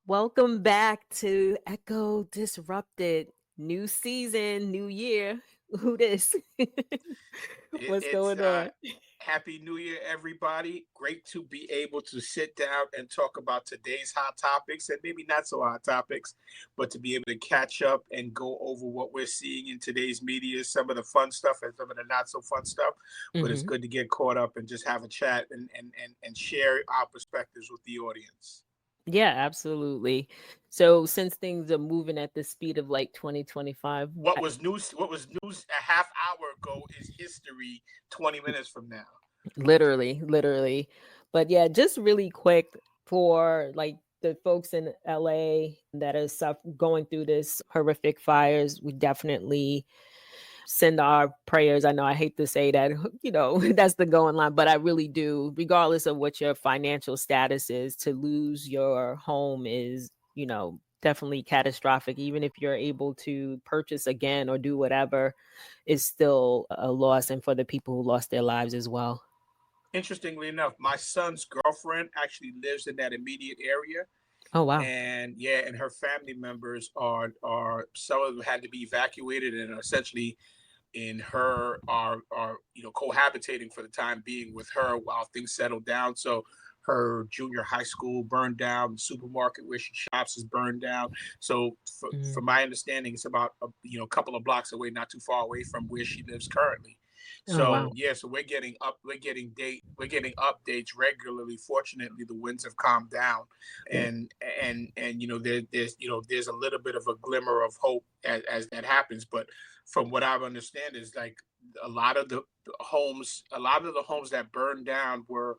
Welcome back to Echo Disrupted. New season, new year. Who this? What's It's going on? Happy New Year, everybody. Great to be able to sit down and talk about today's hot topics and maybe not so hot topics, but to be able to catch up and go over what we're seeing in today's media, some of the fun stuff and some of the not so fun stuff. But it's hmm good to get caught up and just have a chat and share our perspectives with the audience. Yeah, absolutely. So since things are moving at the speed of like 2025, What was news a half hour ago is history 20 minutes from now. literally. But yeah, just really quick for like the folks in LA that are going through this horrific fires, we definitely send our prayers. I know I hate to say that, that's the going line, but I really do, regardless of what your financial status is, to lose your home is, definitely catastrophic. Even if you're able to purchase again or do whatever, is still a loss. And for the people who lost their lives as well. Interestingly enough, my son's girlfriend actually lives in that immediate area, Oh, wow. and yeah, and her family members are some of them had to be evacuated and are essentially in her are cohabitating for the time being with her while things settle down. So her junior high school burned down, the supermarket where she shops is burned down. So for Mm. my understanding, it's about a couple of blocks away, not too far away from where she lives currently. Oh, So wow. yeah, so we're getting updates regularly. Fortunately, the winds have calmed down, Good. and there's a little bit of a glimmer of hope as that happens. But from what I understand is like a lot of the homes that burned down were,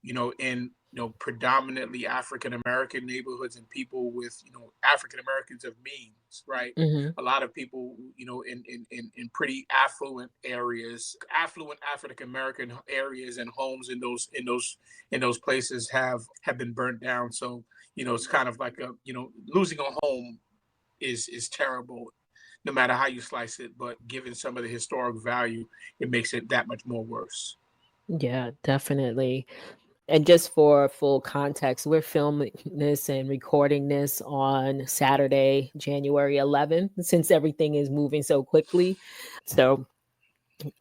in predominantly African American neighborhoods and people with African Americans of means, right? hmm A lot of people, in pretty affluent African American areas and homes in those places have been burnt down. So it's kind of like losing a home is terrible, no matter how you slice it. But given some of the historic value, it makes it that much more worse. Yeah, definitely. And just for full context, we're filming this and recording this on Saturday, January 11th, since everything is moving so quickly. So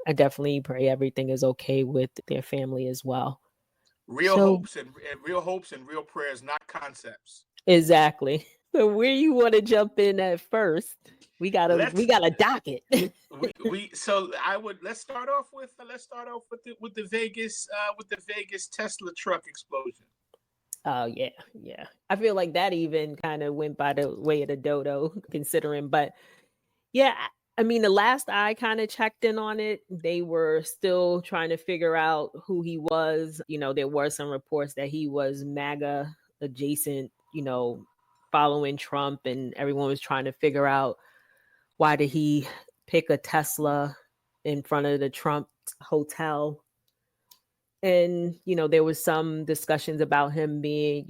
I definitely pray everything is okay with their family as well. Real So, hopes and real hopes and real prayers, not concepts. exactly. So where you want to jump in at first? We Let's got a docket. we so I would let's start off with the Vegas Tesla truck explosion. Oh yeah. I feel like that even kind of went by the way of the dodo, considering. But yeah, I mean, the last I kind of checked in on it, they were still trying to figure out who he was. There were some reports that he was MAGA adjacent, following Trump, and everyone was trying to figure out why did he pick a Tesla in front of the Trump hotel. And there was some discussions about him being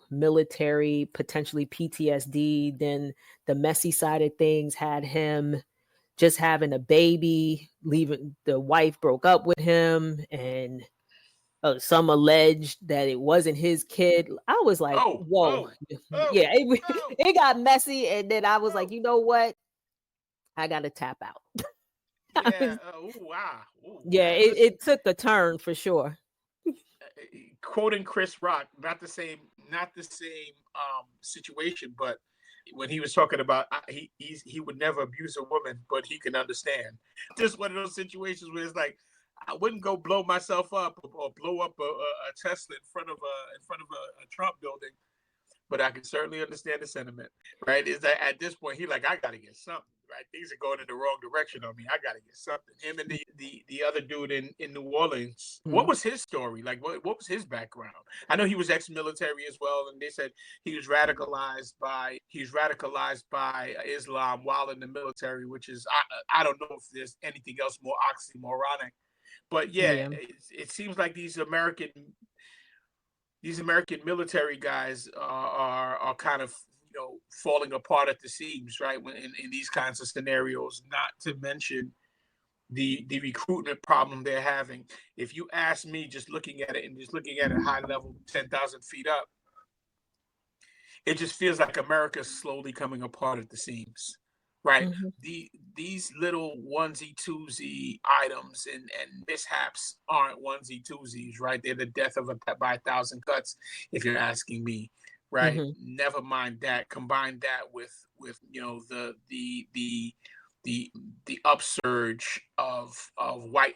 military, potentially PTSD. Then the messy side of things had him just having a baby, leaving the wife broke up with him, and some alleged that it wasn't his kid. I was like, Oh, whoa. oh, oh, Yeah, it, oh, it got messy, and then I was like, oh. you know what, I gotta tap out. I Yeah. was- Ooh, wow. Ooh, yeah, that. it Listen. took a turn for sure. Quoting Chris Rock, not the same situation, but when he was talking about he would never abuse a woman, but he can understand. Just one of those situations where it's like I wouldn't go blow myself up or blow up a Tesla in front of a Trump building, but I can certainly understand the sentiment, right? Is that at this point he like I got to get something, right? Things are going in the wrong direction on me. I got to get something. Him and the other dude in New Orleans. What Mhm. was his story? Like what was his background? I know he was ex-military as well, and they said he was radicalized by Islam while in the military, which is I don't know if there's anything else more oxymoronic, but yeah, Yeah. it seems like these American military guys are kind of falling apart at the seams, right? When in these kinds of scenarios, not to mention the recruitment problem they're having. If you ask me, just looking at it high level, 10,000 feet up, it just feels like America's slowly coming apart at the seams, right? Mm-hmm. These little onesie twosie items and mishaps aren't onesie twosies, right? They're the death of by 1,000 cuts, if you're asking me, right? Mm-hmm. Never mind that. Combine that with the the upsurge of white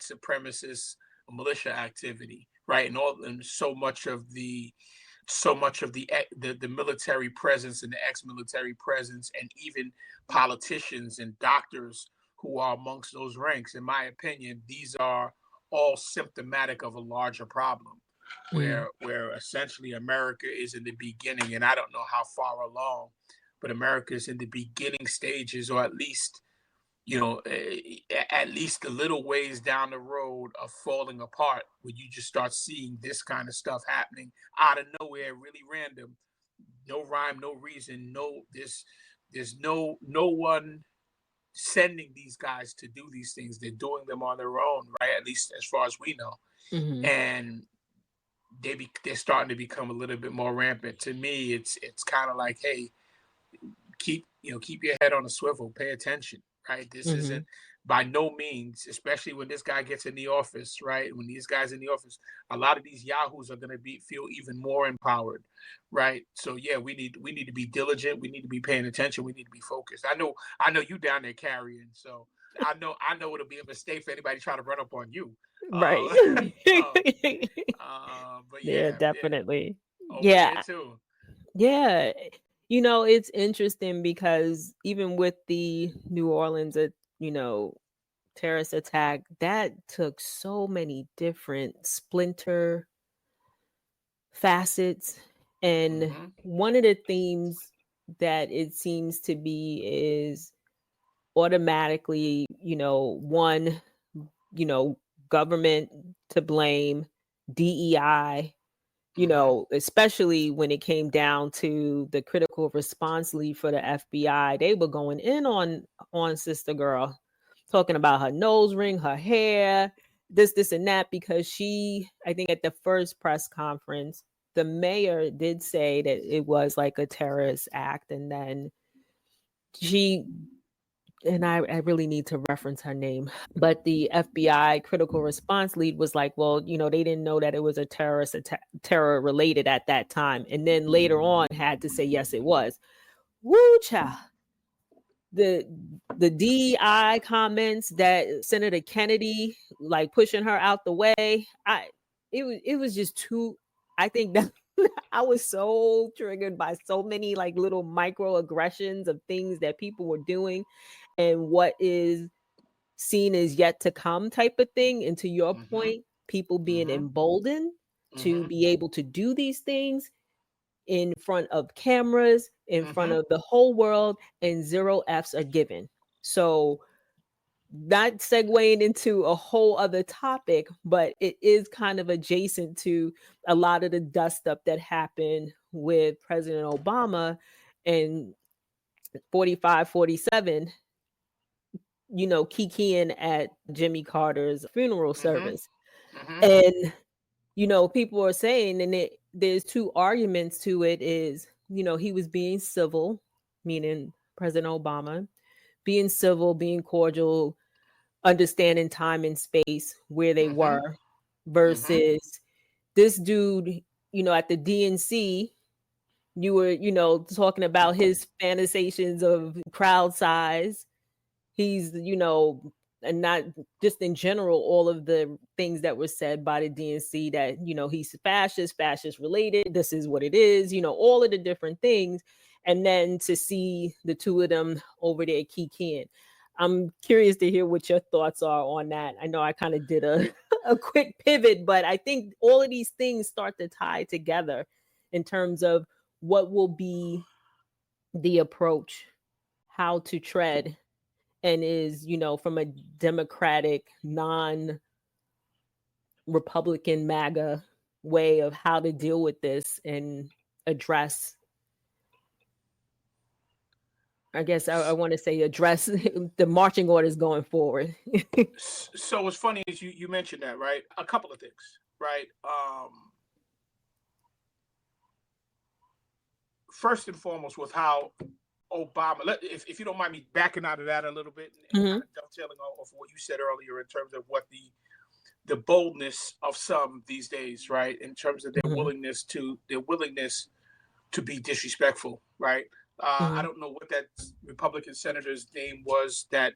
supremacist militia activity, right? And so much of the military presence and the ex-military presence, and even politicians and doctors who are amongst those ranks. In my opinion, these are all symptomatic of a larger problem, where essentially America is in the beginning, and I don't know how far along, but America is in the beginning stages, or at least at least a little ways down the road of falling apart, when you just start seeing this kind of stuff happening out of nowhere, really random, no rhyme, no reason, there's no one sending these guys to do these things. They're doing them on their own, right? At least as far as we know. Mm-hmm. And they're starting to become a little bit more rampant. To me, it's kind of like, hey, keep your head on a swivel, pay attention, right? This Mm-hmm. isn't by no means, especially when this guy gets in the office, right? When these guys in the office, a lot of these yahoos are going to feel even more empowered, right? So yeah, we need to be diligent. We need to be paying attention. We need to be focused. I know you down there carrying, so I know it'll be a mistake for anybody trying to run up on you. Right. Uh, but Yeah, yeah, definitely. over there Yeah. too. Yeah. It's interesting because even with the New Orleans, terrorist attack, that took so many different splinter facets. And Hmm. one of the themes that it seems to be is automatically, one, you know, government to blame, DEI, Hmm. especially when it came down to the critical response lead for the FBI. They were going in on Sister Girl, talking about her nose ring, her hair, this, and that, because I think at the first press conference, the mayor did say that it was like a terrorist act. And then she, and I really need to reference her name, but the FBI critical response lead was like, well, they didn't know that it was a terrorist attack, terror related at that time. And then later on had to say, yes, it was. Woo child. The the DEI comments that Senator Kennedy, like pushing her out the way, it was just too. I think that I was so triggered by so many like little microaggressions of things that people were doing, and what is seen as yet to come type of thing. And to your Hmm. point, people being Hmm. emboldened to Hmm. be able to do these things in front of cameras, in front Hmm. of the whole world, and zero F's are given. So, not segueing into a whole other topic, but it is kind of adjacent to a lot of the dust up that happened with President Obama and 45, 47, kikiing at Jimmy Carter's funeral Hmm. service. Hmm. And, people are saying, and there's two arguments to it is, he was being civil, meaning President Obama, being civil, being cordial, understanding time and space where they Hmm. were, Hmm. versus this dude, at the DNC, you were, talking about his fantasizations of crowd size. He's, and not just in general, all of the things that were said by the DNC that, he's fascist related. This is what it is, all of the different things. And then to see the two of them over there kikiing. I'm curious to hear what your thoughts are on that. I know I kind of did a, a quick pivot, but I think all of these things start to tie together in terms of what will be the approach, how to tread, and is, from a democratic, non Republican MAGA way of how to deal with this and address, I guess I want to say address the marching orders going forward. So what's funny is you mentioned that, right? A couple of things, right? first and foremost with how Obama, if you don't mind me backing out of that a little bit and kind of dovetailing off what you said earlier in terms of what the boldness of some these days, right? In terms of their willingness to be disrespectful, right? I don't know what that Republican senator's name was that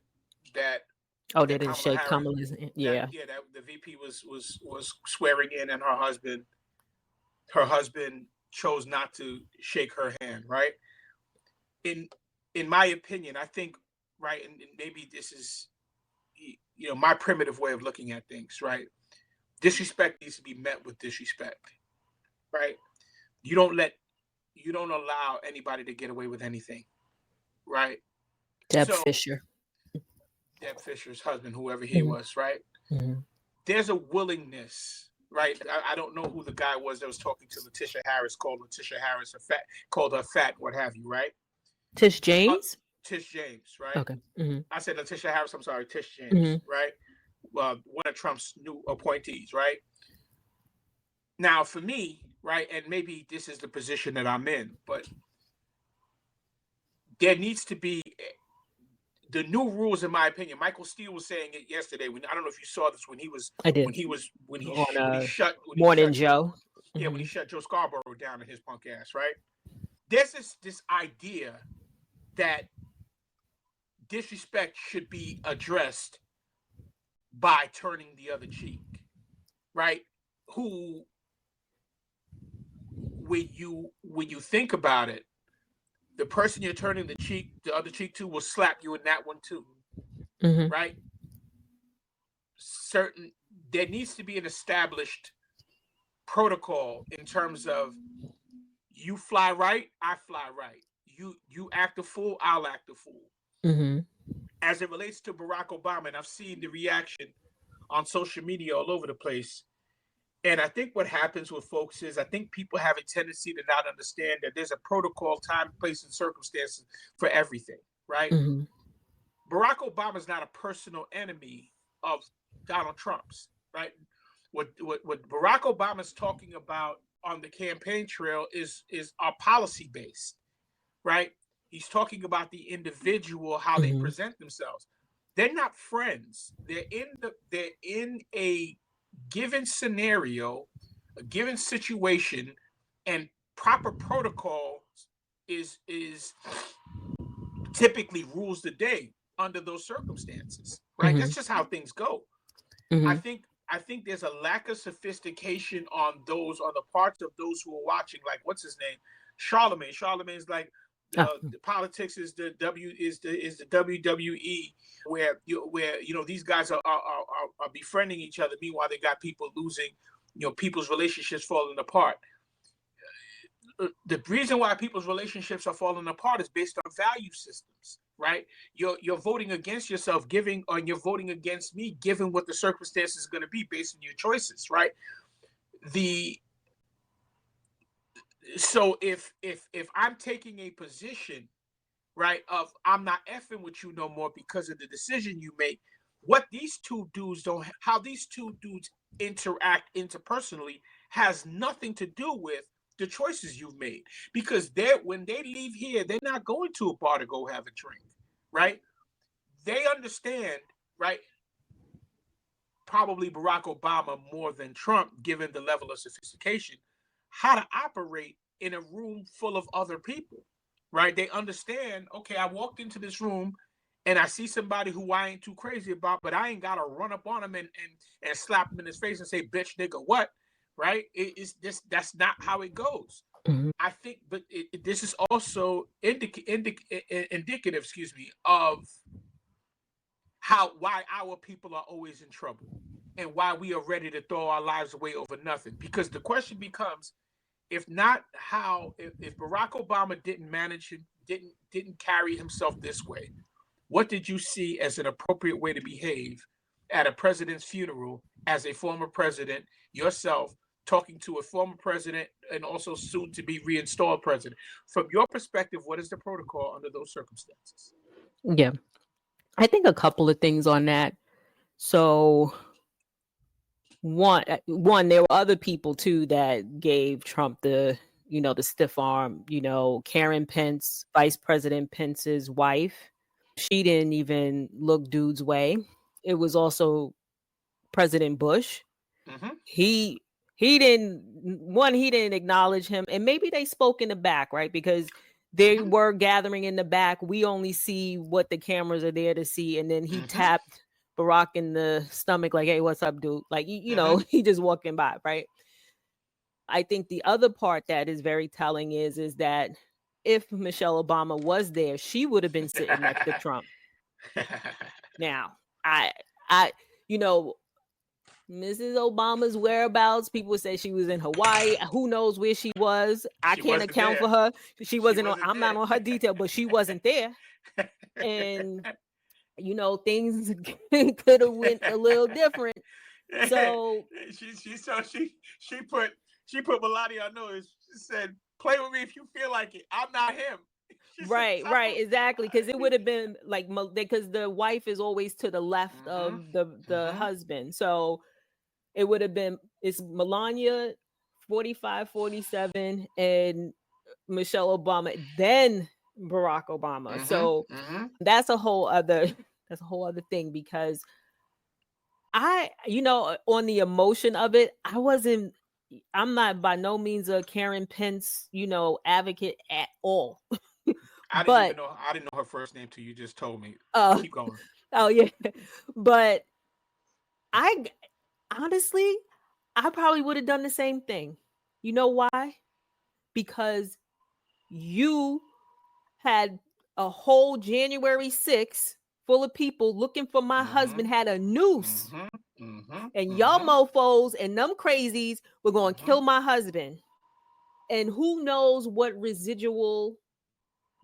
Oh, they didn't Kamala shake Harris, Kamala's. Yeah. that the VP was swearing in, and her husband chose not to shake her hand, right? In my opinion, I think, right, and maybe this is my primitive way of looking at things, right? Disrespect needs to be met with disrespect, right? You don't allow anybody to get away with anything, right? Deb Fisher's husband, whoever he was, right? There's a willingness, right? I don't know who the guy was that was talking to Letitia Harris, called her fat, what have you, right? Tish James? Tish James, right? Okay. I said Letitia Harris, I'm sorry, Tish James, right? One of Trump's new appointees, right? Now, for me, right, and maybe this is the position that I'm in, but there needs to be the new rules, in my opinion. Michael Steele was saying it yesterday. I don't know if you saw this when he shut Morning Joe. Yeah, when he shut Joe Scarborough down and his punk ass, right? There's this idea that disrespect should be addressed by turning the other cheek, right? Who, when you think about it, the person you're turning the other cheek to will slap you in that one too, right? There needs to be an established protocol in terms of you fly right, I fly right. You act a fool, I'll act a fool. As it relates to Barack Obama, and I've seen the reaction on social media all over the place. And I think what happens with folks is I think people have a tendency to not understand that there's a protocol, time, place, and circumstances for everything, right? Barack Obama is not a personal enemy of Donald Trump's, right? What Barack Obama is talking about on the campaign trail is policy based, right? He's talking about the individual, how they present themselves. They're not friends. They're in a given scenario, a given situation, and proper protocol is typically rules the day under those circumstances, right? That's just how things go. I think there's a lack of sophistication on the parts of those who are watching. Like, what's his name? Charlemagne. Charlemagne's like the politics is the WWE, where these guys are befriending each other. Meanwhile, they got people losing, people's relationships falling apart. The reason why people's relationships are falling apart is based on value systems, right? You're voting against yourself, and you're voting against me, given what the circumstances is going to be based on your choices, right? So if I'm taking a position, right, of I'm not effing with you no more because of the decision you make, how these two dudes interact interpersonally has nothing to do with the choices you've made. Because when they leave here, they're not going to a bar to go have a drink, right? They understand, right? Probably Barack Obama more than Trump, given the level of sophistication, how to operate in a room full of other people, right? They understand, okay, I walked into this room and I see somebody who I ain't too crazy about, but I ain't got to run up on him and slap him in his face and say, bitch, nigga, what, right? That's not how it goes. I think, but this is also indicative, of why our people are always in trouble and why we are ready to throw our lives away over nothing. Because the question becomes, if Barack Obama didn't carry himself this way, what did you see as an appropriate way to behave at a president's funeral as a former president yourself, talking to a former president and also soon to be reinstalled president? From your perspective, what is the protocol under those circumstances? Yeah, I think a couple of things on that. So one, there were other people too that gave Trump the the stiff arm, Karen Pence, Vice President Pence's wife. She didn't even look dude's way. It was also President Bush. Mm-hmm. He didn't acknowledge him, and maybe they spoke in the back, right? Because they were gathering in the back. We only see what the cameras are there to see, and then he tapped Barack in the stomach, like, "Hey, what's up, dude?" Like, he just walking by, right? I think the other part that is very telling is that if Michelle Obama was there, she would have been sitting next to Trump. Now, I, Mrs. Obama's whereabouts, people would say she was in Hawaii. Who knows where she was? I can't account for her. I'm not on her detail, but she wasn't there. And, things could have went a little different. So she put Melania on notice. She said, "Play with me if you feel like it. I'm not him." Right, exactly. Because it would have been like, because the wife is always to the left of the husband. So it would have been, it's Melania 45, 47, and Michelle Obama, then Barack Obama. So that's a whole other thing, because on the emotion of it, I'm not by no means a Karen Pence, advocate at all. I didn't know her first name till you just told me. Keep going. Oh yeah. But honestly, I probably would have done the same thing. You know why? Because you had a whole January 6th full of people looking for my husband, had a noose. And y'all mofos and them crazies were going to kill my husband. And who knows what residual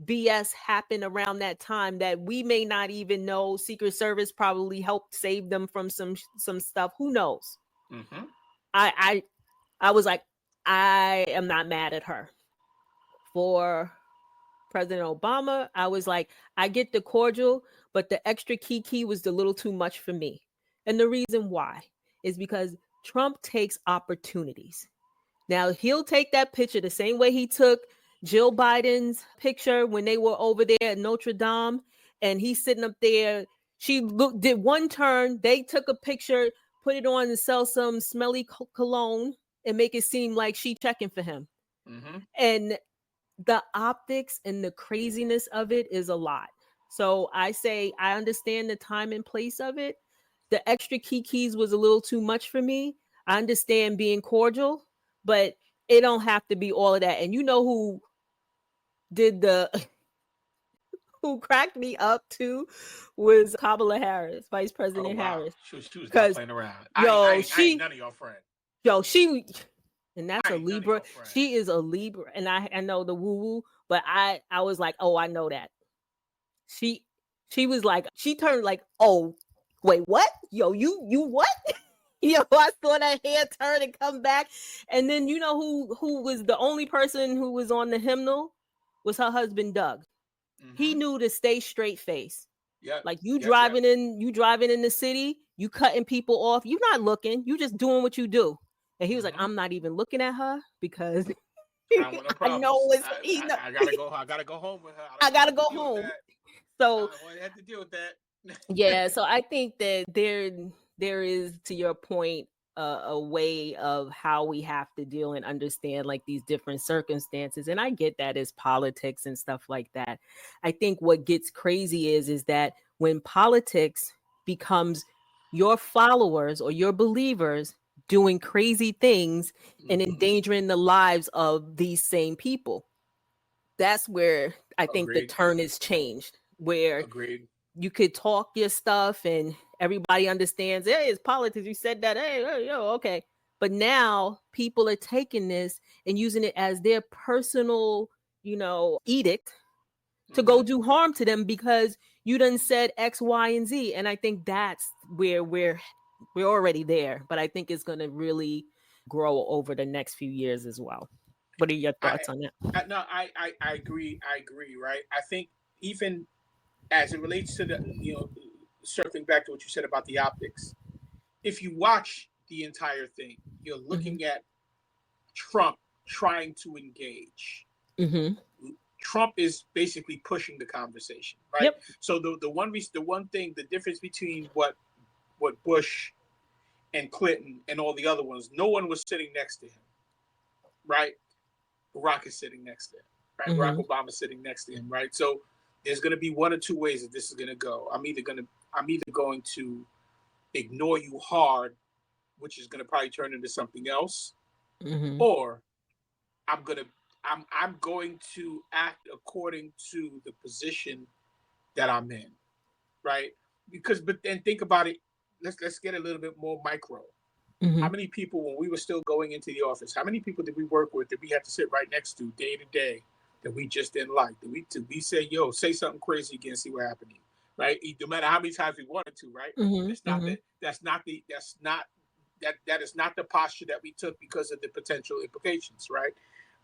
BS happened around that time that we may not even know. Secret Service probably helped save them from some stuff. Who knows? I was like, I am not mad at her. For President Obama, I was like, I get the cordial, but the extra kiki was a little too much for me. And the reason why is because Trump takes opportunities. Now, he'll take that picture the same way he took Jill Biden's picture when they were over there at Notre Dame, and he's sitting up there. She did one turn. They took a picture, put it on and sell some smelly cologne and make it seem like she checking for him. And the optics and the craziness of it is a lot. So I say, I understand the time and place of it. The extra kikis was a little too much for me. I understand being cordial, but it don't have to be all of that. And you know who did who cracked me up too was Kamala Harris, Vice President Harris. She was not playing around. I ain't none of your friends. And that's a Libra. She is a Libra. And I know the woo-woo, but I was like, oh, I know that. She was like, she turned like, oh, wait, what? Yo, you what? I saw that hair turn and come back. And then you know who was the only person who was on the hymnal was her husband, Doug. He knew to stay straight face. Yeah. Like you driving in the city, you cutting people off. You're not looking. You just doing what you do. And he was like, I'm not even looking at her because I know it's I gotta go home with her. I gotta go home. So I had to deal with that. Yeah, so I think that there is, to your point, a way of how we have to deal and understand like these different circumstances. And I get that as politics and stuff like that. I think what gets crazy is that when politics becomes your followers or your believers doing crazy things and endangering the lives of these same people, that's where I think the turn is changed, where you could talk your stuff and everybody understands, hey, it's politics. You said that, hey, okay. But now people are taking this and using it as their personal, edict to go do harm to them because you done said X, Y, and Z. And I think that's where we're already there. But I think it's going to really grow over the next few years as well. What are your thoughts on that? No, I agree. Right. I think even as it relates to the, circling back to what you said about the optics, if you watch the entire thing, you're looking at Trump trying to engage. Mm-hmm. Trump is basically pushing the conversation, right? Yep. So the one thing, the difference between what Bush and Clinton and all the other ones, no one was sitting next to him, right? Barack is sitting next to him, right? Mm-hmm. Barack Obama sitting next to him, right? So there's going to be one or two ways that this is going to go. I'm either going to ignore you hard, which is going to probably turn into something else, Mm-hmm. or I'm going to I'm going to act according to the position that I'm in, right? Because but then think about it. Let's get a little bit more micro. Mm-hmm. How many people, when we were still going into the office, how many people did we work with that we had to sit right next to day to day that we just didn't like? Did we say, yo, say something crazy again, see what happens, right? No matter how many times we wanted to, right? Mm-hmm. That's not the that is not the posture that we took because of the potential implications, right?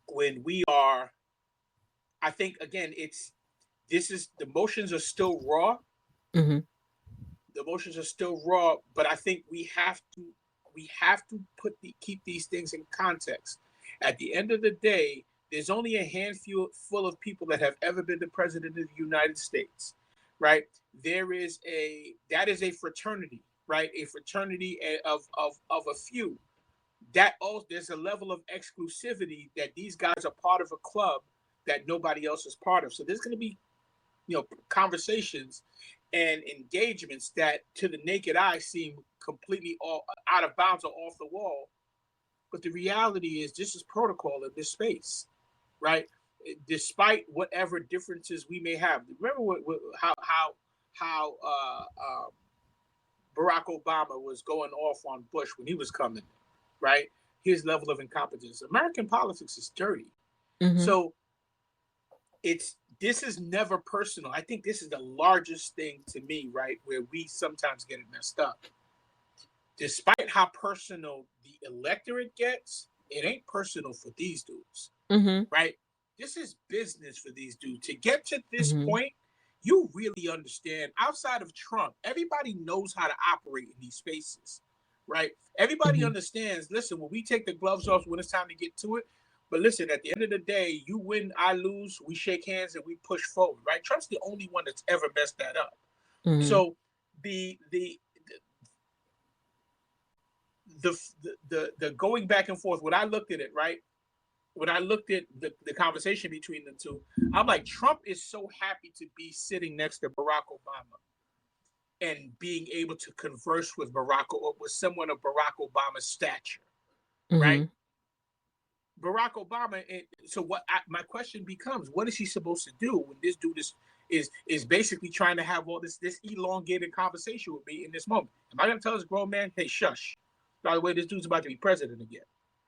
When we are, I think again, the emotions are still raw. Mm-hmm. The emotions are still raw, but I think we have to keep these things in context. At the end of the day, there's only a handful full of people that have ever been the president of the United States, right? That is a fraternity, right? A fraternity of a few. That also, there's a level of exclusivity that these guys are part of a club that nobody else is part of. So there's going to be conversations and engagements that to the naked eye seem completely out of bounds or off the wall, but the reality is this is protocol in this space, right? Despite whatever differences we may have. Remember how Barack Obama was going off on Bush when he was coming, right? His level of incompetence. American politics is dirty. Mm-hmm. So this is never personal. I think this is the largest thing to me, right? Where we sometimes get it messed up. Despite how personal the electorate gets, it ain't personal for these dudes, Mm-hmm. right? This is business for these dudes. To get to this Mm-hmm. point, you really understand. Outside of Trump, everybody knows how to operate in these spaces, right? Everybody Mm-hmm. understands. Listen, when we take the gloves off when it's time to get to it, but listen, at the end of the day, you win, I lose, we shake hands and we push forward, right? Trump's the only one that's ever messed that up. Mm-hmm. So the going back and forth, when I looked at it, right? When I looked at the conversation between the two, I'm like, Trump is so happy to be sitting next to Barack Obama and being able to converse with with someone of Barack Obama's stature, right? Mm-hmm. Barack Obama. So my question becomes, what is he supposed to do when this dude is basically trying to have all this elongated conversation with me in this moment? Am I going to tell this grown man, hey, shush? By the way, this dude's about to be president again,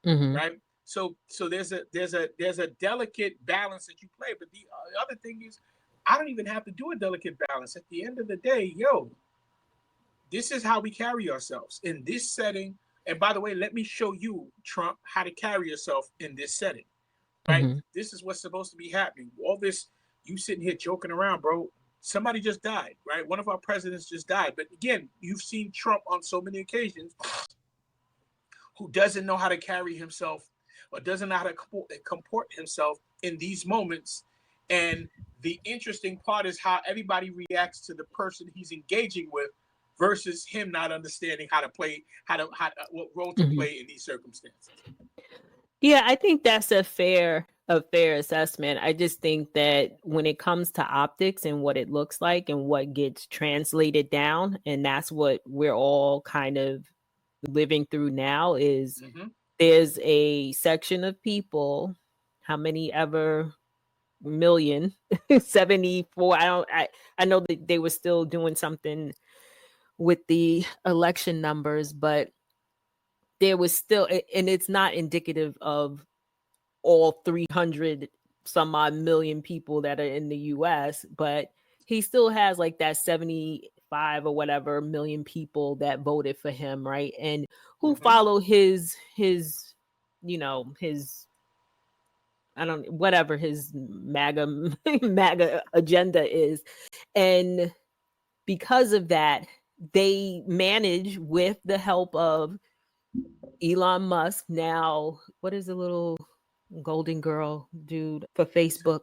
Mm-hmm. right? So there's a delicate balance that you play. But the other thing is, I don't even have to do a delicate balance. At the end of the day, this is how we carry ourselves in this setting. And by the way, let me show you, Trump, how to carry yourself in this setting, right? Mm-hmm. This is what's supposed to be happening. All this, you sitting here joking around, bro. Somebody just died, right? One of our presidents just died. But again, you've seen Trump on so many occasions who doesn't know how to carry himself or doesn't know how to comport himself in these moments. And the interesting part is how everybody reacts to the person he's engaging with versus him not understanding how to play, what role to Mm-hmm. play in these circumstances. Yeah, I think that's a fair assessment. I just think that when it comes to optics and what it looks like and what gets translated down, and that's what we're all kind of living through now, is Mm-hmm. there's a section of people, how many ever million, 74. I know that they were still doing something with the election numbers, but there was still, and it's not indicative of all 300 some odd million people that are in the US, but he still has like that 75 or whatever million people that voted for him, right? And who Mm-hmm. follow his I don't whatever his MAGA MAGA agenda is. And because of that, they manage with the help of Elon Musk. Now, what is a little Golden Girl dude for Facebook.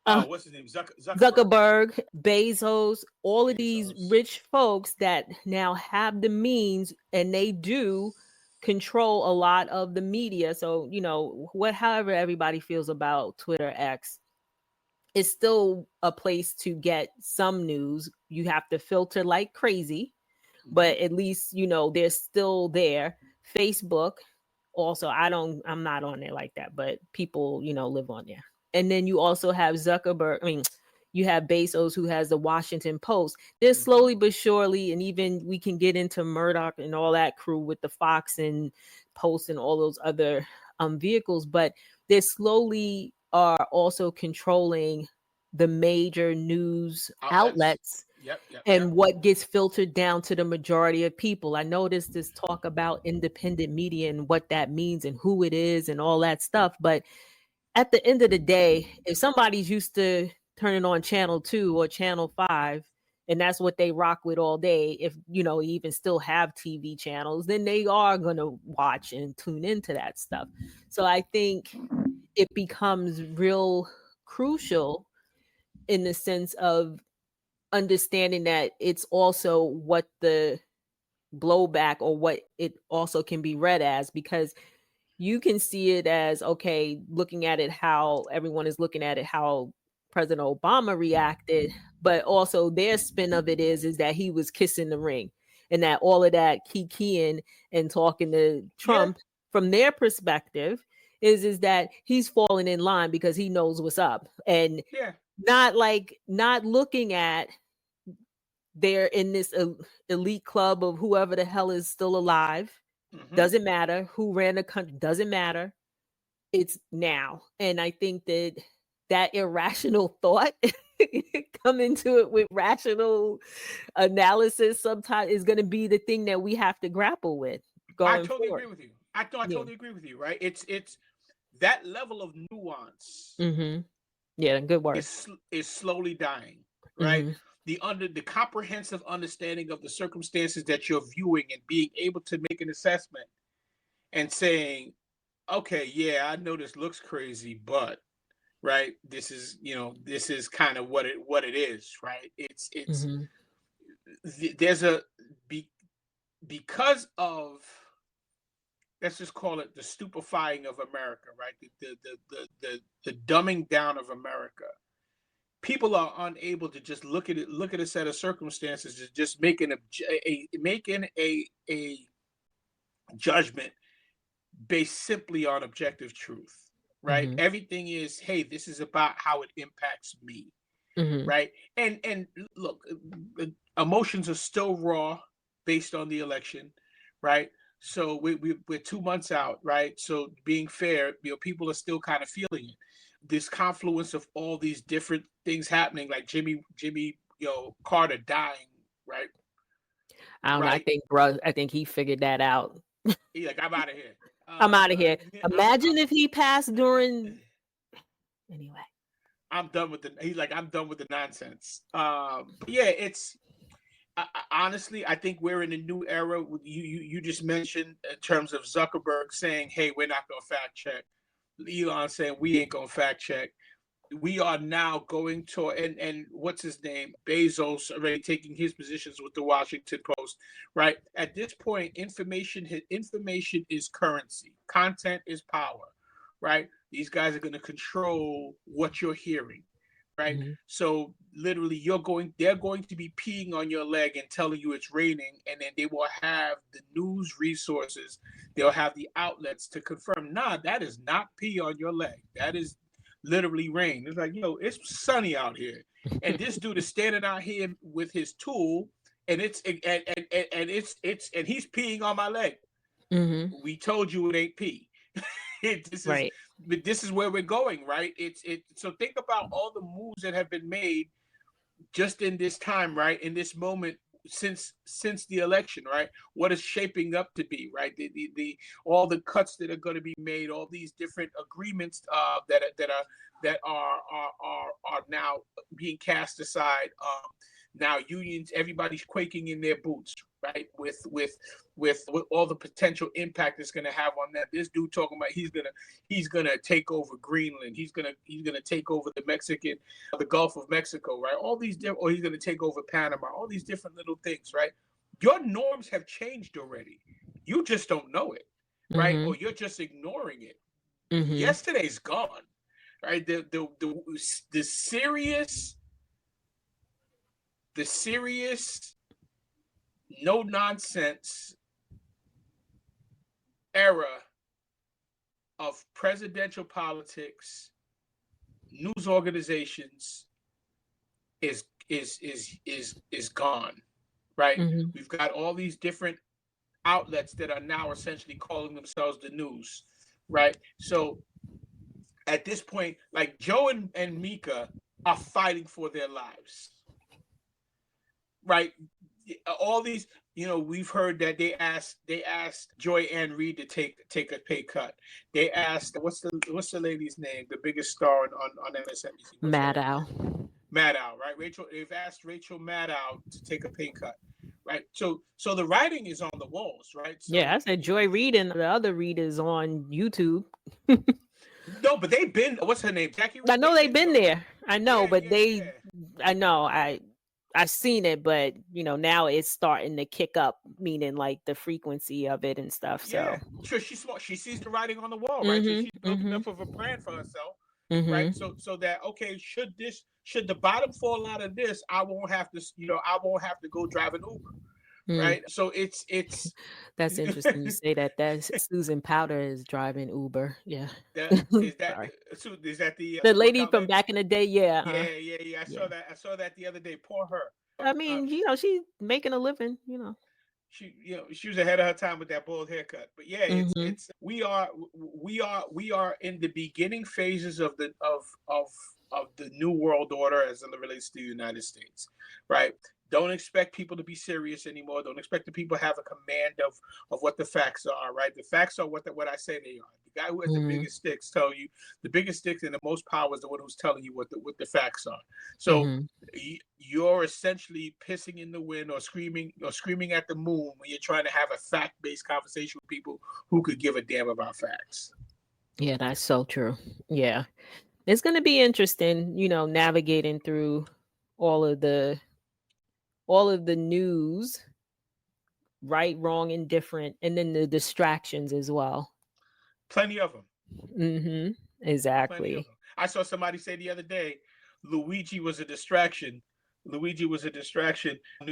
Oh, what's his name? Zuckerberg. Zuckerberg, Bezos, all of these Bezos. rich folks that now have the means and they do control a lot of the media. So, however everybody feels about Twitter X, it's still a place to get some news. You have to filter like crazy, but at least, they're still there. Facebook, also, I'm not on there like that, but people, live on there. And then you also have Zuckerberg. I mean, you have Bezos, who has the Washington Post. They're slowly but surely, and even we can get into Murdoch and all that crew with the Fox and Post and all those other vehicles, but they slowly are also controlling the major news outlets Yep. and what gets filtered down to the majority of people. I noticed this talk about independent media and what that means and who it is and all that stuff. But at the end of the day, if somebody's used to turning on channel 2 or channel 5, and that's what they rock with all day, if even still have TV channels, then they are going to watch and tune into that stuff. So I think it becomes real crucial in the sense of understanding that it's also what the blowback or what it also can be read as, because you can see it as, okay, looking at it how everyone is looking at it, how President Obama reacted, but also their spin of it is that he was kissing the ring, and that all of that kikiing and talking to Trump from their perspective is that he's falling in line because he knows what's up, and not looking at they're in this elite club of whoever the hell is still alive. Doesn't matter who ran the country, doesn't matter. It's now. And I think that irrational thought come into it with rational analysis sometimes is going to be the thing that we have to grapple with I going totally forward. agree with you. I totally agree with you, right? It's that level of nuance Yeah, good word. is slowly dying, right? Mm-hmm. The comprehensive understanding of the circumstances that you're viewing and being able to make an assessment and saying, okay, yeah, I know this looks crazy, but right, this is kind of what it is, right? It's Mm-hmm. there's a be, because of, let's just call it, the stupefying of America, right? The dumbing down of America. People are unable to just look at a set of circumstances, just making a judgment based simply on objective truth, right? Mm-hmm. Everything is, hey, this is about how it impacts me, Mm-hmm. right? And look, emotions are still raw based on the election, right? So we're 2 months out, right? So being fair, people are still kind of feeling it. This confluence of all these different things happening, like Jimmy, Carter dying, right? I don't know. Right? I think he figured that out. He like, I'm out of here. I'm out of here. I'm Imagine if he passed during anyway. I'm done with the. He's like, I'm done with the nonsense. But yeah, it's honestly, I think we're in a new era. You just mentioned in terms of Zuckerberg saying, "Hey, we're not going to fact check." Elon saying, "We ain't going to fact check." We are now going to, and what's his name, Bezos, already taking his positions with the Washington Post, right? At this point, information is currency. Content is power, right? These guys are going to control what you're hearing, right? Mm-hmm. So literally, they're going to be peeing on your leg and telling you it's raining, and then they will have the news resources, they'll have the outlets to confirm, nah, that is not pee on your leg. That is literally rain. It's like, it's sunny out here, and this dude is standing out here with his tool, and and he's peeing on my leg. Mm-hmm. We told you it ain't pee. Right. This is where we're going, right? So think about all the moves that have been made just in this time, right? In this moment, since the election, right? What is shaping up to be, right? The all the cuts that are going to be made, all these different agreements that are now being cast aside. Now unions, everybody's quaking in their boots, right? With all the potential impact it's going to have on that. This dude talking about he's gonna take over Greenland. He's gonna take over the Gulf of Mexico, right? All these or he's gonna take over Panama. All these different little things, right? Your norms have changed already. You just don't know it, right? Mm-hmm. Or you're just ignoring it. Mm-hmm. Yesterday's gone, right? The serious, no nonsense era of presidential politics, news organizations is gone, right? Mm-hmm. We've got all these different outlets that are now essentially calling themselves the news, right? So at this point, like Joe and Mika are fighting for their lives, right? All these, we've heard that they asked Joy Ann Reid to take a pay cut. They asked what's the lady's name, the biggest star on MSNBC, Maddow. Maddow, right? They've asked Rachel Maddow to take a pay cut, right? So the writing is on the walls, right? So, yeah, I said Joy Reid and the other Reid is on YouTube. No, but they've been. What's her name? Jackie Reid. I know they've been there. I know, but Yeah. I know, I seen it, but now it's starting to kick up, meaning like the frequency of it and stuff. So Yeah, sure. She's smart. She sees the writing on the wall, right? So mm-hmm, she's built mm-hmm, enough of a brand for herself, right? mm-hmm. So that, okay, should the bottom fall out of this, I won't have to go drive an Uber, Mm. right? So it's That's interesting. You say that. That's Susan Powder is driving Uber. Yeah. that Sorry. is that the The lady workout from lady? back in the day. Yeah. Yeah. I Yeah. saw that. I saw that the other day. Poor her. I mean, she's making a living. She was ahead of her time with that bald haircut. But yeah, Mm-hmm. we are in the beginning phases of the new world order as it relates to the United States, right? Don't expect people to be serious anymore. Don't expect the people to have a command of what the facts are, right? The facts are what I say they are. The guy who has the biggest sticks tell you the biggest sticks and the most power is the one who's telling you what the facts are. So you're essentially pissing in the wind or screaming at the moon when you're trying to have a fact-based conversation with people who could give a damn about facts. Yeah, that's so true. Yeah. It's going to be interesting, navigating through all of the news, right, wrong, indifferent, and then the distractions as well. Plenty of them. Mm-hmm. Plenty of Exactly. them. I saw somebody say the other day, Luigi was a distraction. New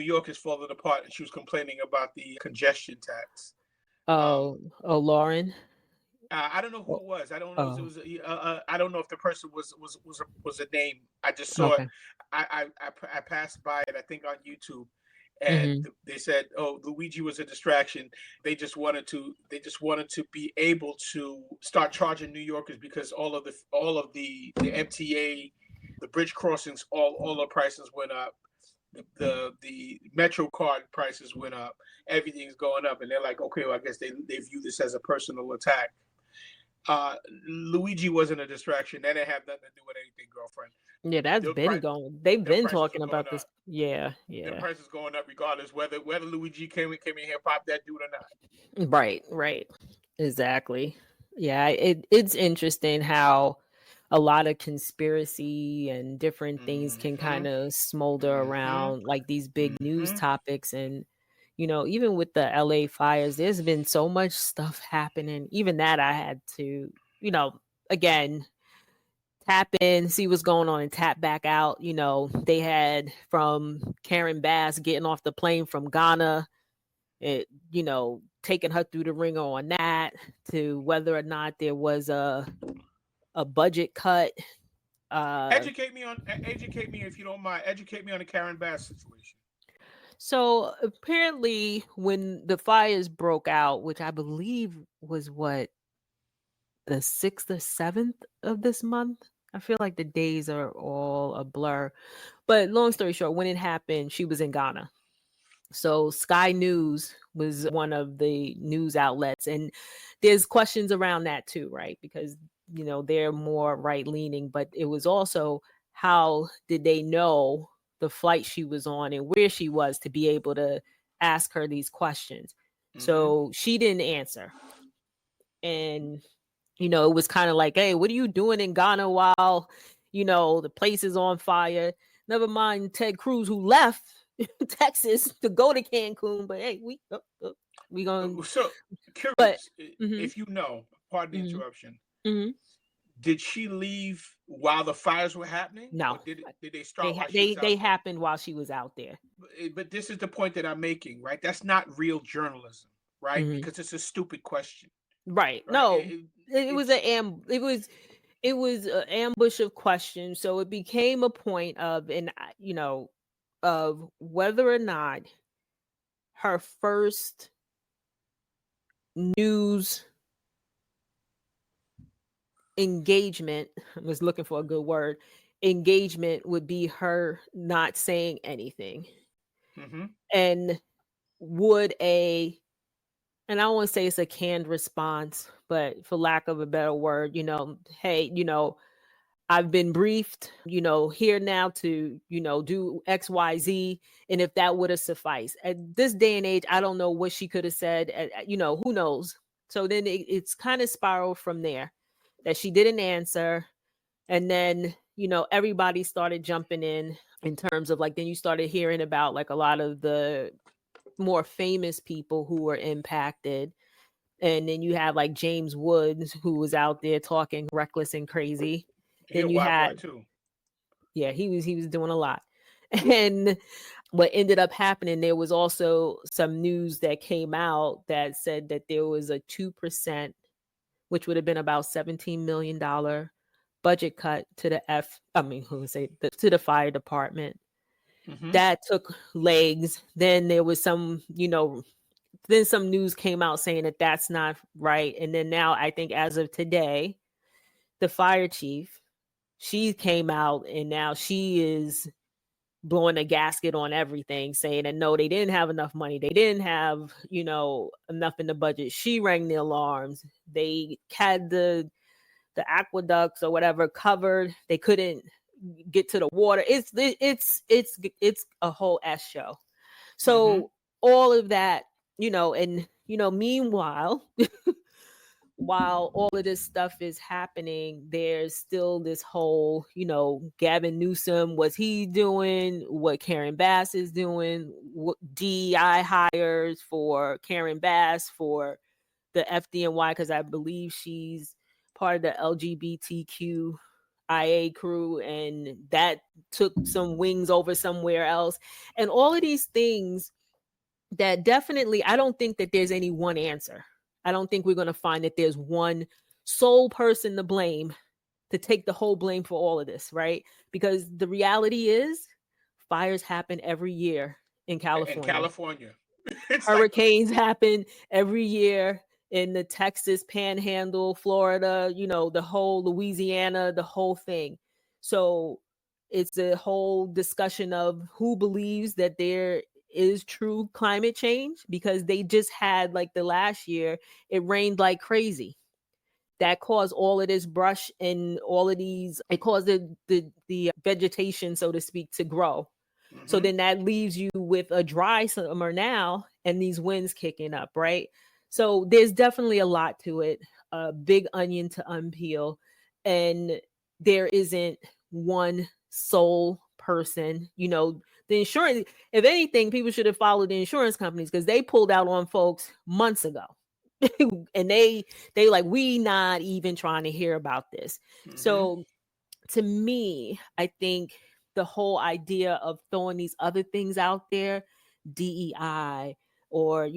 York is falling apart, and she was complaining about the congestion tax. Lauren. I don't know who it was. I don't know if it Oh, was. I don't know if the person was a name. I just saw it. okay. I passed by it. I think on YouTube, and Mm-hmm. they said, "Oh, Luigi was a distraction." They just wanted to be able to start charging New Yorkers because all of the MTA, the bridge crossings, all the prices went up. The Metro card prices went up. Everything's going up, and they're like, okay, well, I guess they view this as a personal attack. Luigi wasn't a distraction. That didn't have nothing to do with anything, girlfriend. Yeah, that's been going. They've The been prices talking are going about this. up. Yeah, The yeah. prices going up regardless whether Luigi came in here, pop that dude or not. Right. Exactly. Yeah, it's interesting how a lot of conspiracy and different things can Mm-hmm. kind of smolder Mm-hmm. around like these big news Mm-hmm. topics. And even with the LA fires, there's been so much stuff happening. Even that I had to, again, tap in, see what's going on, and tap back out. They had from Karen Bass getting off the plane from Ghana, taking her through the ringer on that, to whether or not there was a budget cut. Educate me if you don't mind. Educate me on the Karen Bass situation. So apparently, when the fires broke out, which I believe was the 6th or 7th of this month. I feel like the days are all a blur. But long story short, when it happened, she was in Ghana. So Sky News was one of the news outlets. And there's questions around that too, right? Because, they're more right leaning. But it was also, how did they know the flight she was on and where she was to be able to ask her these questions. So she didn't answer. And, it was kind of like, hey, what are you doing in Ghana while, the place is on fire? Never mind Ted Cruz, who left Texas to go to Cancun. But hey, we going. So But curious, if you know, pardon the mhm, interruption. mhm. Did she leave while the fires were happening, or No, did they they start while she was they out there? happened while she was out there. But this is the point that I'm making, right? That's not real journalism, right? Mhm. Because it's a stupid question, Right. right? No, it was It's it was an ambush of questions. So it became a point of, and of whether or not her first news engagement, I was looking for a good word, engagement would be her not saying anything. hmm And would and I don't want to say it's a canned response, but for lack of a better word, hey, I've been briefed, here now to, do XYZ. And if that would have sufficed at this day and age, I don't know what she could have said, who knows? So then it's kind of spiraled from there, that she didn't answer. And then, everybody started jumping in terms of like, then you started hearing about like a lot of the more famous people who were impacted. And then you have like James Woods, who was out there talking reckless and crazy. he a Then you wild boy had, too. yeah, he was doing a lot. And what ended up happening, there was also some news that came out that said that there was a 2%, which would have been about $17 million budget cut to who would say to the fire department. hmm That took legs. Then there was some, then some news came out saying that that's not right. And then now I think as of today, the fire chief, she came out and now she is blowing a gasket on everything, saying that no, they didn't have enough money. They didn't have, enough in the budget. She rang the alarms. They had the aqueducts or whatever covered. They couldn't get to the water. It's a whole S show. hmm So all of that, and meanwhile, while all of this stuff is happening, there's still this whole, Gavin Newsom, what's he doing? What Karen Bass is doing? What DEI hires for Karen Bass for the FDNY, because I believe she's part of the LGBTQIA crew, and that took some wings over somewhere else. And all of these things that definitely, I don't think that there's any one answer. I don't think we're going to find that there's one sole person to blame to take the whole blame for all of this, right? Because the reality is fires happen every year in In California. California, it's like Hurricanes happen every year in the Texas panhandle, Florida, the whole Louisiana, the whole thing. So it's a whole discussion of who believes that there is true climate change, because they just had like the last year, it rained like crazy. That caused all of this brush and all of these, it caused the vegetation, so to speak, to grow. So hmm then that leaves you with a dry summer now and these winds kicking up, right? So there's definitely a lot to it, a big onion to unpeel. And there isn't one sole person, the insurance, if anything, people should have followed the insurance companies, because they pulled out on folks months ago. And they like, we not even trying to hear about this. hmm So to me, I think the whole idea of throwing these other things out there, DEI, or,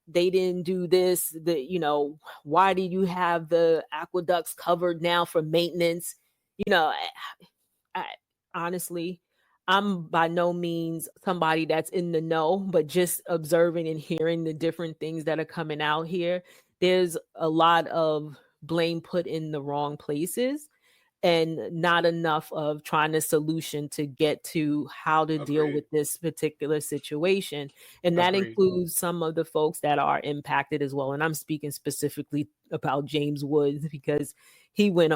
they didn't do this, why do you have the aqueducts covered now for maintenance? I honestly, I'm by no means somebody that's in the know, but just observing and hearing the different things that are coming out here, there's a lot of blame put in the wrong places, and not enough of trying to solution to get to how to deal Agreed. with this particular situation. And that Agreed. includes some of the folks that are impacted as well. And I'm speaking specifically about James Woods, because he went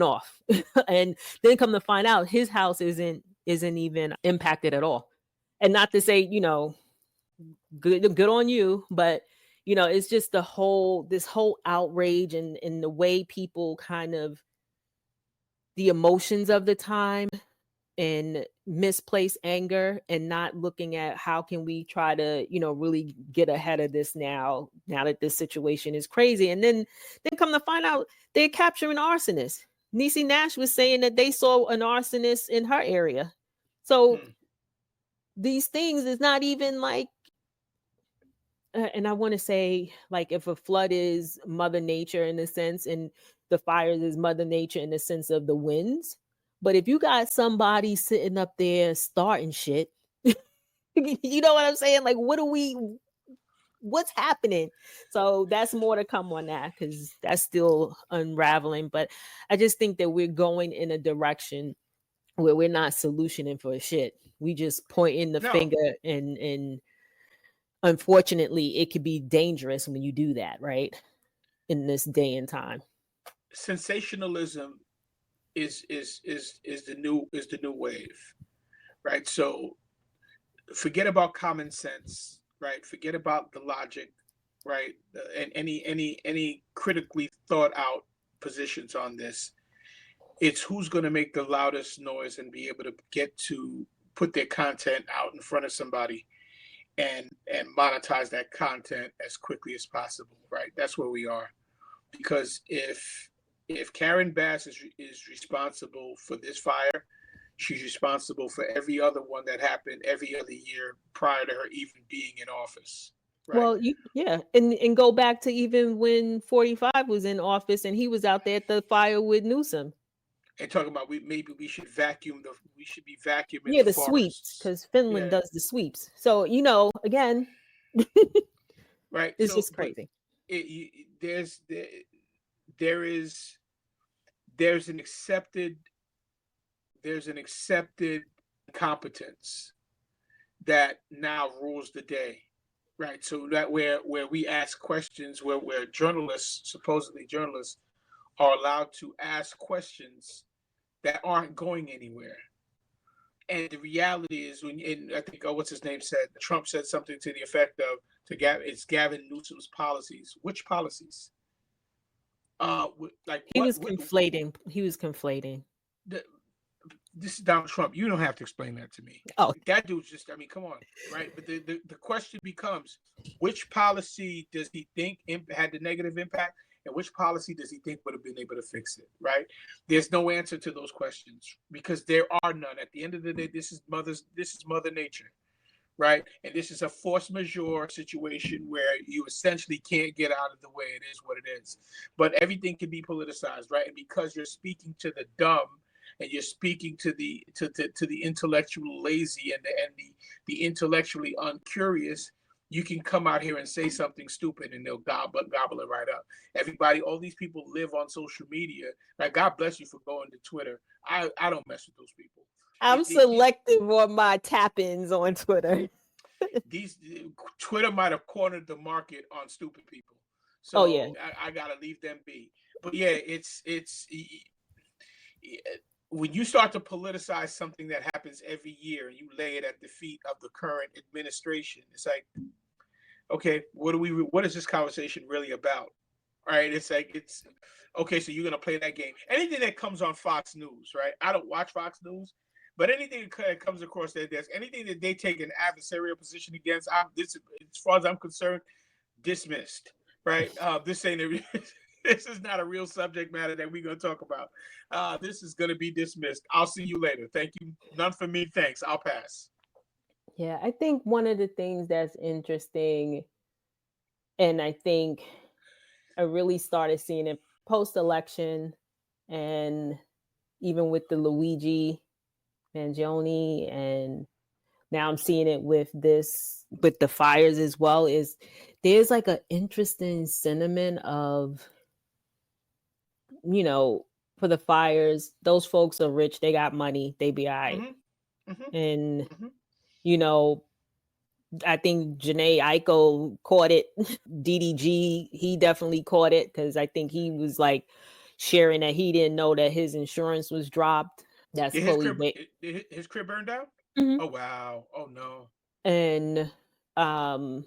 off. And then come to find out, his house isn't isn't even impacted at all. And not to say, good on you, but it's just this whole outrage and the way people kind of, the emotions of the time and misplaced anger, and not looking at how can we try to really get ahead of this now that this situation is crazy. And then come to find out they're capturing arsonists. Niecy Nash was saying that they saw an arsonist in her area. So these things is not even like, and I want to say, like, if a flood is Mother Nature in a sense, and the fires is Mother Nature in the sense of the winds. But if you got somebody sitting up there starting shit, you know what I'm saying? Like, what's happening? So that's more to come on that, because that's still unraveling. But I just think that we're going in a direction where we're not solutioning for shit. We just pointing the finger, and unfortunately, it could be dangerous when you do that, right? In this day and time, sensationalism is the new wave, right? So forget about common sense, right? Forget about the logic, right? And any critically thought out positions on this. It's who's going to make the loudest noise and be able to get to put their content out in front of somebody and monetize that content as quickly as possible, right? That's where we are. Because if Karen Bass is responsible for this fire, she's responsible for every other one that happened every other year prior to her even being in office. Right? Well, and go back to even when 45 was in office and he was out there at the fire with Newsom. And talking about we should be vacuuming the sweeps, because Finland does the sweeps. So again, right? It's just crazy. There's an accepted competence that now rules the day, right? So that where we ask questions, where journalists, supposedly journalists, are allowed to ask questions that aren't going anywhere. And the reality is, I think, what's his name said, Trump said something to the effect of, it's Gavin Newsom's policies. Which policies? He was conflating. This is Donald Trump. You don't have to explain that to me. Oh, that dude's just, come on, right? But the question becomes, which policy does he think had the negative impact? And which policy does he think would have been able to fix it, right? There's no answer to those questions because there are none. At the end of the day, this is Mother Nature, right? And this is a force majeure situation where you essentially can't get out of the way. It is what it is. But everything can be politicized, right? And because you're speaking to the dumb and you're speaking to the intellectual lazy and the intellectually uncurious, you can come out here and say something stupid and they'll gobble it right up. Everybody, all these people live on social media. Like, God bless you for going to Twitter. I don't mess with those people. I'm selective on my tap-ins on Twitter. Twitter might have cornered the market on stupid people. So I gotta leave them be. But yeah, it's when you start to politicize something that happens every year and you lay it at the feet of the current administration, it's like, okay, what is this conversation really about? Right? It's like, okay, so you're going to play that game. Anything that comes on Fox News, right? I don't watch Fox News, but anything that comes across their desk, anything that they take an adversarial position against, as far as I'm concerned, dismissed, right? This is not a real subject matter that we're going to talk about. This is going to be dismissed. I'll see you later. Thank you. None for me. Thanks. I'll pass. Yeah, I think one of the things that's interesting, and I think I really started seeing it post-election, and even with the Luigi Mangione, and now I'm seeing it with the fires as well, is there's like an interesting sentiment of, for the fires, those folks are rich, they got money, they be all right. And I think Janae Eiko caught it. DDG, he definitely caught it, because I think he was like sharing that he didn't know that his insurance was dropped. that's Did his fully crib baked. his crib burned down? Mhm. Oh wow. Oh no. And um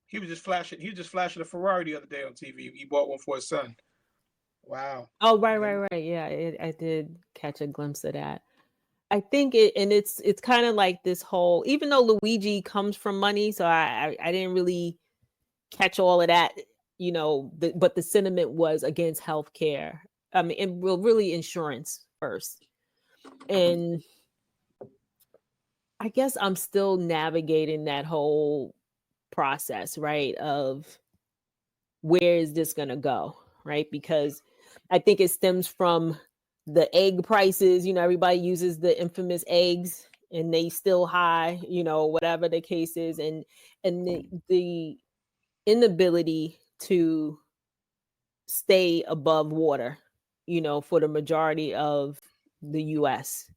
He was just flashing a Ferrari the other day on TV. He bought one for his son. Wow. oh, right, Yeah. right, right. Yeah, I did catch a glimpse of that. I think it, and it's kind of like this whole, even though Luigi comes from money, so I didn't really catch all of that, but the sentiment was against healthcare. I mean, and well, really insurance first. And I guess I'm still navigating that whole process, right? Of where is this going to go, right? Because I think it stems from the egg prices. Everybody uses the infamous eggs, and they still high, whatever the case is, and the inability to stay above water, for the majority of the US.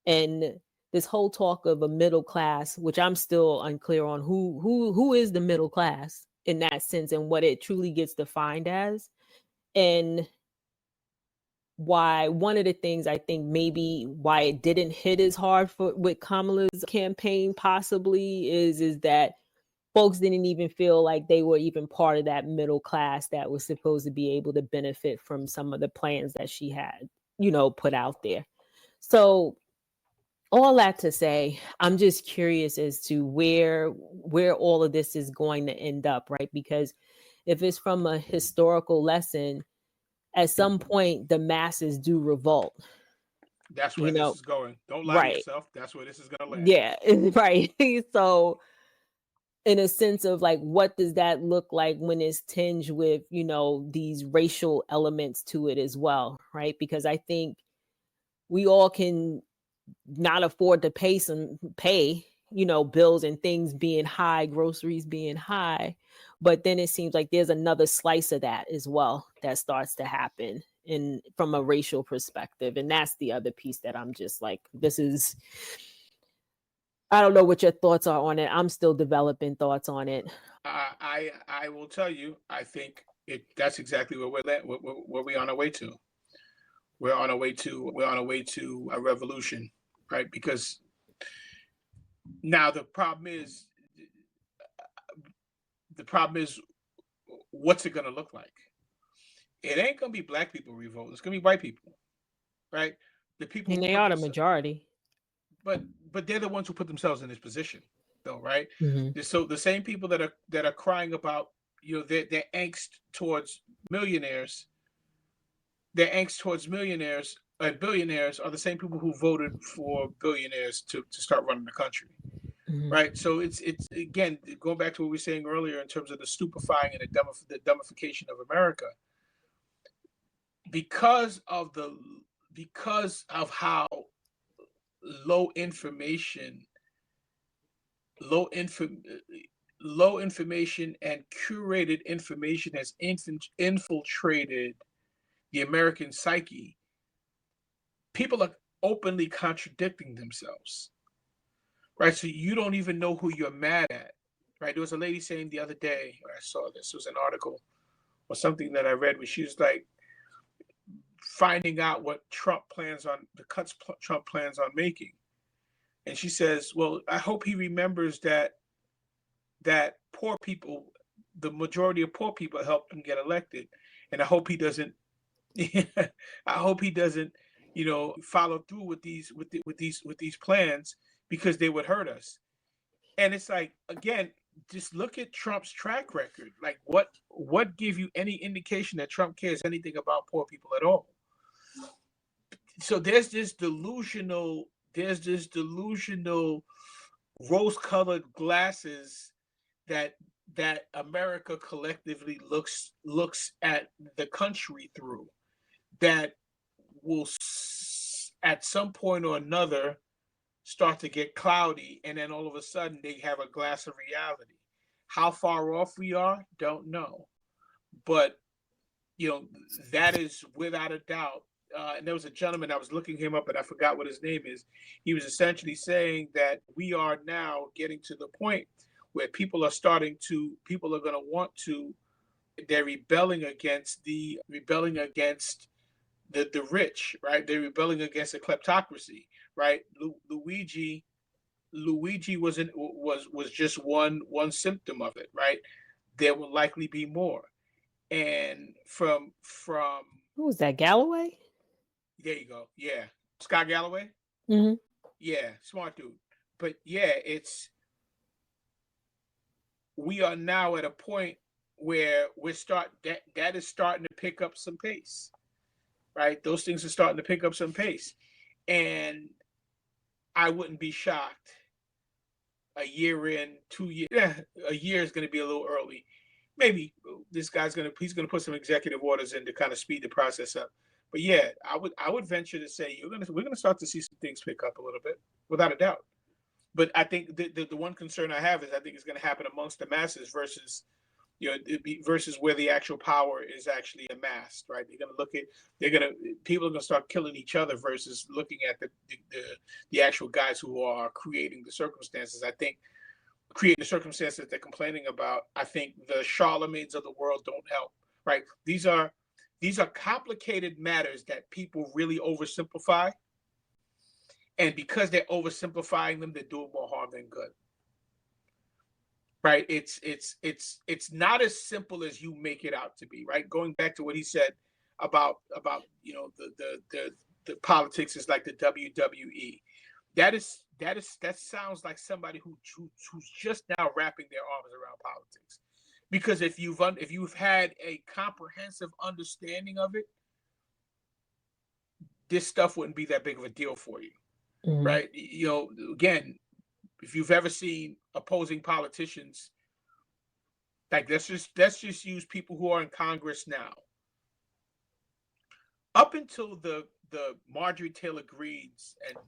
And this whole talk of a middle class, which I'm still unclear on who is the middle class in that sense and what it truly gets defined as. And why one of the things I think maybe why it didn't hit as hard with Kamala's campaign possibly is that folks didn't even feel like they were even part of that middle class that was supposed to be able to benefit from some of the plans that she had, put out there. So all that to say, I'm just curious as to where all of this is going to end up, right? Because if it's from a historical lesson, at some point the masses do revolt, That's where you this know, is going. Don't lie to right. yourself. That's where this is gonna land. Yeah, right. So in a sense of like, what does that look like when it's tinged with, these racial elements to it as well, right? Because I think we all can not afford to pay, bills and things being high, groceries being high. But then it seems like there's another slice of that as well that starts to happen in from a racial perspective. And that's the other piece that I'm just like, I don't know what your thoughts are on it. I'm still developing thoughts on it. I will tell you. I think that's exactly where where we're on our way to. We're on our way to a revolution, right? Because now the problem is what's it going to look like? It ain't going to be black people revolt. It's going to be white people, right? The people And who they put are the themselves, majority. but they're the ones who put themselves in this position, though, right? Hmm. So the same people that are crying about their angst towards millionaires, their angst towards millionaires and billionaires are the same people who voted for billionaires to start running the country, Hmm. right? So it's again going back to what we were saying earlier in terms of the stupefying and the dumbification of America because of the because of how low information low info low information and curated information has infiltrated the American psyche. People are openly contradicting themselves, right? So you don't even know who you're mad at, right? There was a lady saying the other day, I saw this, it was an article or something that I read where she was like finding out what the cuts Trump plans on making. And she says, well, I hope he remembers that poor people, the majority of poor people helped him get elected. And I hope he doesn't I hope he doesn't, follow through with these plans because they would hurt us. And it's like again, just look at Trump's track record. Like what give you any indication that Trump cares anything about poor people at all? So there's this delusional rose-colored glasses that America collectively looks at the country through that will at some point or another start to get cloudy, and then all of a sudden they have a glass of reality. How far off we are, don't know, but you know that is without a doubt. And there was a gentleman, I was looking him up, and I forgot what his name is. He was essentially saying that we are now getting to the point where people are going to want to, they're rebelling against the rich, right? They're rebelling against a kleptocracy, right? Luigi was just one symptom of it, right? There will likely be more. And from Who was that? Galloway? there you go. Yeah. Scott Galloway? Hmm. Yeah, smart dude. But yeah, it's we are now at a point where that is starting to pick up some pace. Right? Those things are starting to pick up some pace. And I wouldn't be shocked a year in, 2 years. Yeah, a year is going to be a little early. Maybe this guy's he's gonna put some executive orders in to kind of speed the process up. But yeah, I would venture to say we're gonna start to see some things pick up a little bit, without a doubt. But I think the one concern I have is I think it's going to happen amongst the masses versus versus where the actual power is actually amassed, right? People are going to start killing each other versus looking at the actual guys who are creating the circumstances. I think creating the circumstances they're complaining about. I think the Charlemagnes of the world don't help, right? These are complicated matters that people really oversimplify, and because they're oversimplifying them, they're doing more harm than good. Right? It's not as simple as you make it out to be. Right? Going back to what he said about the politics is like the WWE. That sounds like somebody who's just now wrapping their arms around politics. Because if you've had a comprehensive understanding of it, this stuff wouldn't be that big of a deal for you. Hmm. Right? Again, if you've ever seen opposing politicians, like let's just use people who are in Congress now. Up until the Marjorie Taylor Greenes and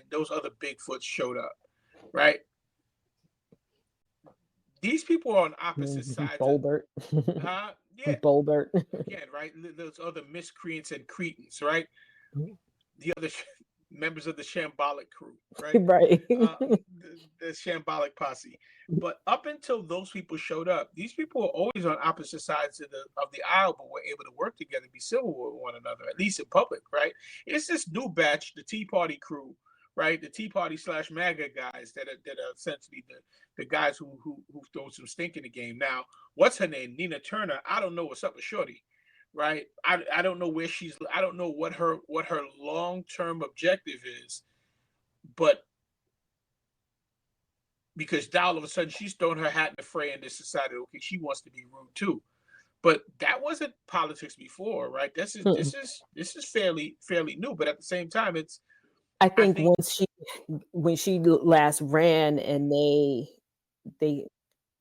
those other Bigfoots showed up, right? These people are on opposite sides of, Bolbert. huh? Yeah. Bolbert. Again, right? Those other miscreants and cretins, right? The other members of the shambolic crew, right? Right. The shambolic posse. But up until those people showed up, these people were always on opposite sides of the aisle, but were able to work together, be civil with one another, at least in public, right? It's this new batch, the Tea Party crew, right? The Tea Party / MAGA guys that are essentially the guys who throw some stink in the game. Now, what's her name? Nina Turner. I don't know what's up with Shorty. Right, I don't know where I don't know what her long-term objective is, but because now all of a sudden she's throwing her hat in the fray and decided, okay, she wants to be rude too. But that wasn't politics before, right? This is fairly new, but at the same time, I think when she last ran and they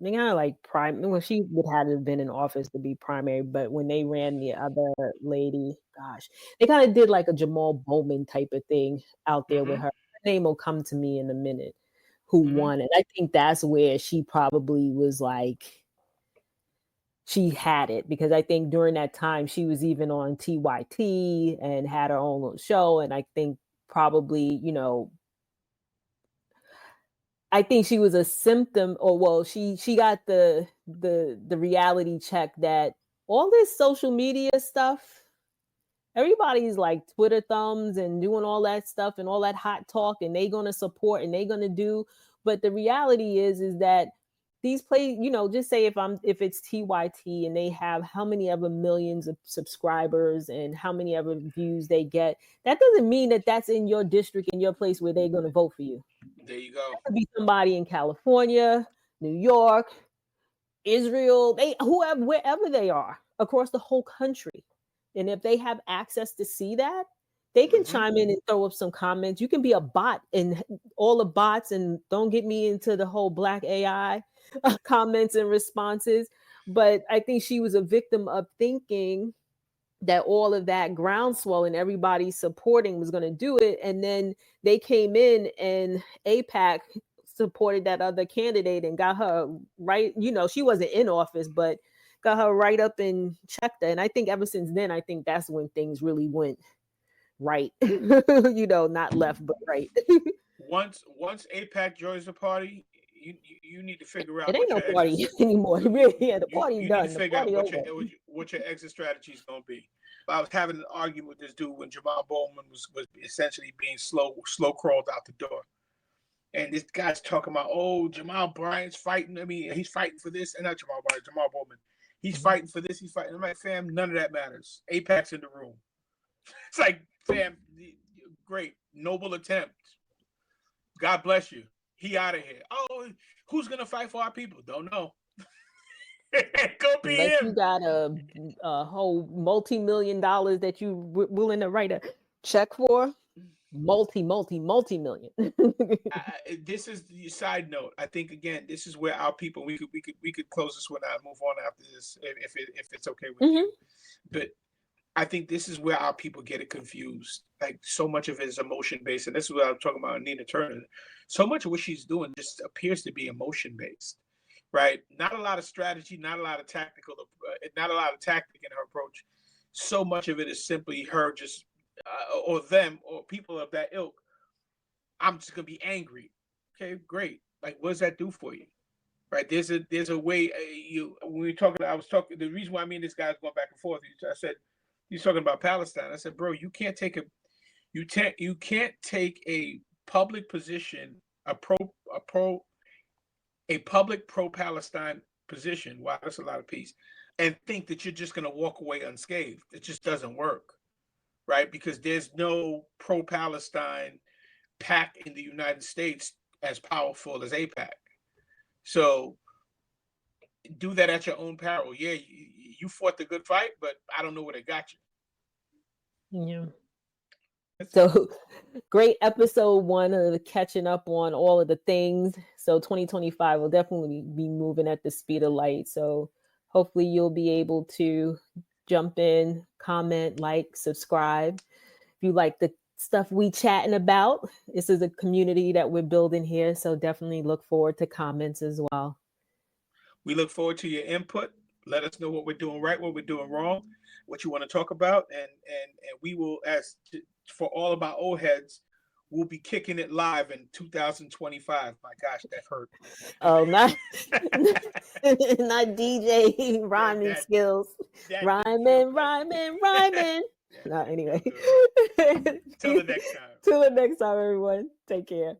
kind of like well, she would have been in office to be primary, but when they ran the other lady, gosh, they kind of did like a Jamal Bowman type of thing out there with her. Her name will come to me in a minute, who won. And I think that's where she probably was like, she had it, because I think during that time she was even on TYT and had her own little show. And I think probably, I think she was a symptom, or well, she got the reality check that all this social media stuff, everybody's like Twitter thumbs and doing all that stuff and all that hot talk, and they gonna support and they gonna do. But the reality is that these just say if it's TYT and they have how many ever millions of subscribers and how many ever views they get, that doesn't mean that that's in your district, in your place where they're gonna vote for you. There you go. That could be somebody in California, New York, Israel, wherever they are across the whole country. And if they have access to see that, they can chime in and throw up some comments. You can be a bot and all the bots, and don't get me into the whole black AI comments and responses. But I think she was a victim of thinking that all of that groundswell and everybody supporting was going to do it. And then they came in and AIPAC supported that other candidate and got her right. She wasn't in office, but got her right up and checked her. And I think ever since then, I think that's when things really went right. Not left, but right. Once AIPAC joins the party, you need to figure out it ain't no party anymore. Really, the party you done. need to figure out what your exit strategy is going to be. I was having an argument with this dude when Jamal Bowman was essentially being slow crawled out the door. And this guy's talking about, oh, Jamal Bryant's fighting. I mean, he's fighting for this. And not Jamal Bryant, Jamal Bowman. He's fighting for this. He's fighting. I'm like, fam, none of that matters. AIPAC's in the room. It's like, fam, great. Noble attempt. God bless you. He out of here. Oh, who's going to fight for our people? Don't know. Go be Unless him. you got a whole multi-million dollars that you willing to write a check for, multi-million. This is the side note. I think again, this is where our people. We could close this one out and move on after this, if it's okay with you. But I think this is where our people get it confused. Like so much of it is emotion based, and this is what I'm talking about. Nina Turner. So much of what she's doing just appears to be emotion based. Right, not a lot of strategy, not a lot of tactical, not a lot of tactic in her approach. So much of it is simply her just, or them, or people of that ilk. I'm just gonna be angry. Okay, great. Like, what does that do for you? Right? There's a way. When we talking, I was talking. The reason why me and this guy's going back and forth. I said he's talking about Palestine. I said, bro, you can't take a public position, a public pro-Palestine position, wow, that's a lot of peace, and think that you're just going to walk away unscathed. It just doesn't work, right? Because there's no pro-Palestine pack in the United States as powerful as AIPAC. So do that at your own peril. Yeah, you fought the good fight, but I don't know where they got you. Yeah. So great episode 1 of catching up on all of the things. So 2025 will definitely be moving at the speed of light. So hopefully you'll be able to jump in, comment, like, subscribe. If you like the stuff we chatting about, this is a community that we're building here. So definitely look forward to comments as well. We look forward to your input. Let us know what we're doing right, what we're doing wrong, what you want to talk about, and we will, as for all of our old heads, we'll be kicking it live in 2025. My gosh, that hurt. Oh, not DJ rhyming skills. Rhyming. No, anyway. Till the next time. Till the next time, everyone. Take care.